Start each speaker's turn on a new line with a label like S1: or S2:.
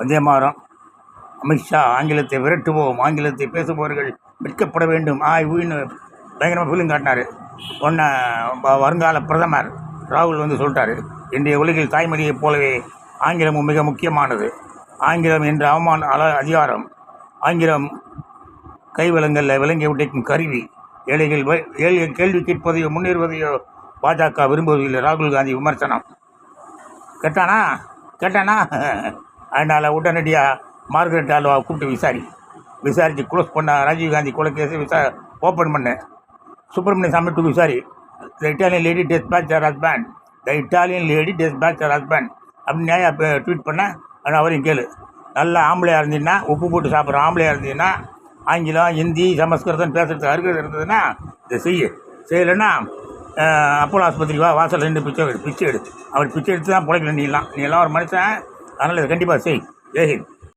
S1: வந்தே மாதரம். அமித்ஷா ஆங்கிலத்தை விரட்டுவோம், ஆங்கிலத்தை பேசுபவர்கள் விற்கப்பட வேண்டும் ஊன்னு பயங்கரமாக ஃபீலிங் காட்டினார். ஒன்று வருங்கால பிரதமர் ராகுல் வந்து சொல்லிட்டார், இன்றைய உலகில் தாய்மொழியைப் போலவே ஆங்கிலமும் மிக முக்கியமானது. ஆங்கிலம் என்ற அதிகாரம், ஆங்கிலம் கைவளங்களில் விலங்கை உடைக்கும் கருவி. ஏழைகள் கேள்வி கேட்பதையோ முன்னேறுவதையோ பாஜக விரும்புவதில்லை. ராகுல் காந்தி விமர்சனம். கேட்டானா அதனால் உடனடியாக மார்கரெட் ஆல்வா கூப்பிட்டு விசாரித்து க்ளோஸ் பண்ண. ராஜீவ்காந்தி கொலை கேஸை ஓப்பன் பண்ண. சுப்பிரமணிய சாமி டு விசாரி. The Italian lady despatch her husband அப்படின்னு ட்வீட் பண்ண. ஆனால் அவரையும் கேளு, நல்லா ஆம்பளையாக இருந்தீங்கன்னா, உப்பு போட்டு சாப்பிட்ற ஆம்பளையாக இருந்தீங்கன்னா, ஆங்கிலம் ஹிந்தி சமஸ்கிருதம் பேசுகிறதுக்கு அருகதை இருந்ததுன்னா இதை செய்யலைன்னா அப்போலோ ஆஸ்பத்திரி வாசல் 2 பிச்சை எடு. அவர் பிச்சை எடுத்து தான் பிழைக்கல. நீ எல்லாம் ஒரு மனுஷன். அதனால் இதை கண்டிப்பாக செய். ஜெய்ஹிந்த்.